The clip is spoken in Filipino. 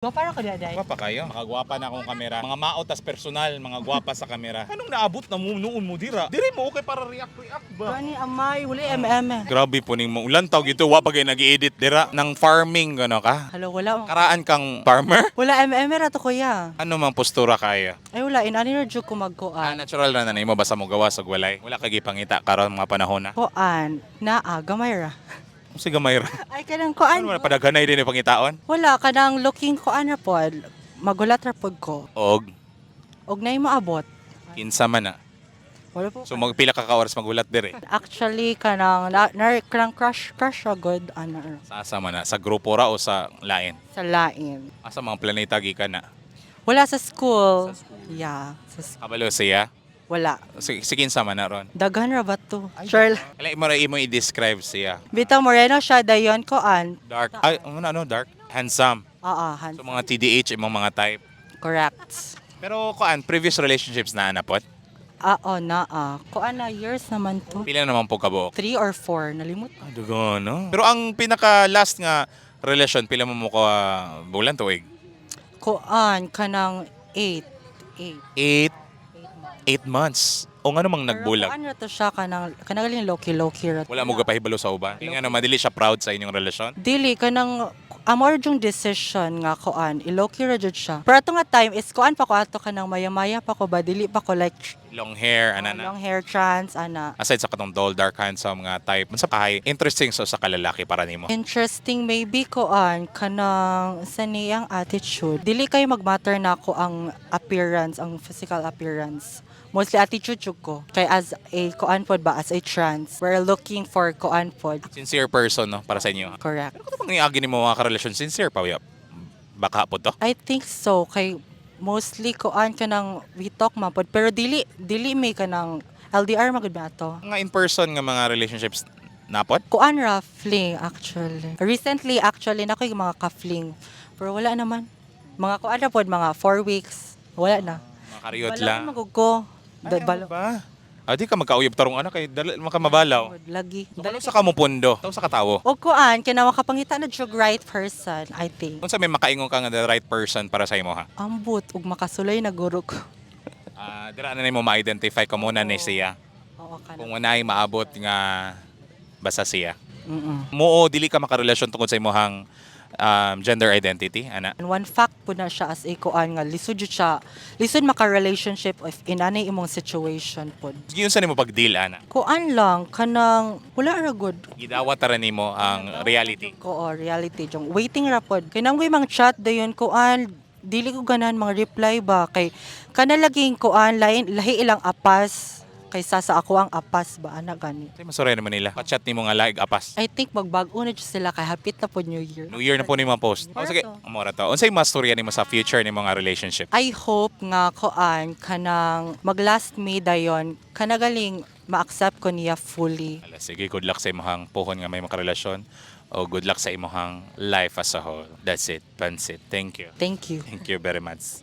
Gwapa ra ko daday. Gwapa kayo. Makagwapa na akong kamera. Mga maotas personal, mga gwapa sa kamera. Anong naabot na mo noon mo dira? Diri mo okay para react ba? Gani amay, wala Grabe po ning mo. Ulan tawag ito, wa pa kayo nag-edit dira ng farming gano ka. Hello, wala. Karaan kang farmer? Wala ra to kuya. Ano mang postura kaya? Ay wala, inani na jud ko magkuan. Natural na nimo basta mo gawa sa walay. Wala kay gipangita karon mga panahon na. Kuan, naa gamay ra. Sige mayra. Ay kanang kuan. Ano man padaghanay din yung pangitaon? Wala kanang looking kuan ra pod. Magulat ra pod ko. Og Og nay maabot. kinsa man na. Wala po. So magpila ka oras magulat dire. Actually kanang kanang crush ra good ana Sa man na sa grupo ra o sa lain? sa lain. Asa mga planeta gikan na? Wala sa school. Yeah, sa Kabalo siya. wala. Si kinsa man na ron. Daghan ra ba to? Sure. Kailan mo ra imo i-describe siya? Bitaw moreno siya dayon kuan. Dark. Ay, ano dark? Handsome. Oo, So mga TDH imong mga type. correct. Pero kuan previous relationships na anapot? Oo na Kuan na years naman to. Pila naman po kabuok? 3 or 4, nalimot. Dugo no. Pero ang pinaka last nga relasyon pila mo ka bulan tuig? Kuan kanang 8. 8 months. O nga namang nagbulag. Kuan ra to siya kanang galing low-key ra. Wala mo gapahibalo sa uban. Kaya nga madili siya proud sa inyong relasyon. Dili kanang amor yung decision nga kuan, i-low-key ra jud siya. Pero ato nga time is kuan pa ko ato kanang maya-maya pa ko ba dili pa ko like Long hair, ana na. long hair trans ana. Aside sa katong dull, dark handsome mga type, sa pahay, interesting sa kalalaki para nimo. Interesting maybe kuan kanang sa niyang attitude. Dili kay magmatter na ako ang appearance, ang physical appearance. Mostly attitude jud ko. Kay as a kuan pod ba as a trans, we're looking for kuan pod. Sincere person, no, para sa inyo. Correct. Pero kung niagi nimo mga karelasyon, sincere pa, yap. Baka po to. I think so kay mostly kuan kanang we talk man pod pero dili may kanang LDR magud ba ato. Mga in-person nga mga relationships napot? Kuan ra fling actually. Recently actually na ko yung mga ka-fling. Pero wala naman. Mga kuan ra pod mga 4 weeks. Wala na. Mga karyot Balaw lang. magud ko. Ay, ano ba? Di ka magkauyab tarong ano kay makamabalaw. Lagi. So, ano sa kamupundo? Taw sa katawo. O kuan kina makapangita na jud right person, I think. Kung sa may makaingon ka nga the right person para sa imo ha. Ambot ug makasulay na guro ko. Dira na nimo ma-identify ko muna ni siya. Oo kana. Kung unay maabot nga basta siya. Mm. Moo dili ka makarelasyon tungkol sa imong gender identity ana. And one fact po na siya as a kuan nga lisod jud siya. Lisod maka-relationship if inanay imong situation pod. Giyon sa nimo pag-deal ana. Kuan lang kanang wala ra good. Gidawat ra nimo ang reality. Ko reality jong waiting ra pod. Kay nang mang chat dayon kuan dili ko ganan mga reply ba kay kana laging kuan lahi ilang apas kaysa sa ako ang apas ba ana gani. Say masuray naman nila. Pa-chat nimo nga laig apas. I think magbag-o na jud sila kay hapit na pod New Year. New Year na po nimo post. O sige, amora to. Unsay mas storya nimo sa future nimo nga relationship? I hope nga kuan kanang mag-last May dayon kanagaling ma-accept ko niya fully. Ala, sige, good luck sa imong puhon nga may makarelasyon o good luck sa imong life as a whole. That's it. Pansit. Thank you. Thank you. Thank you very much.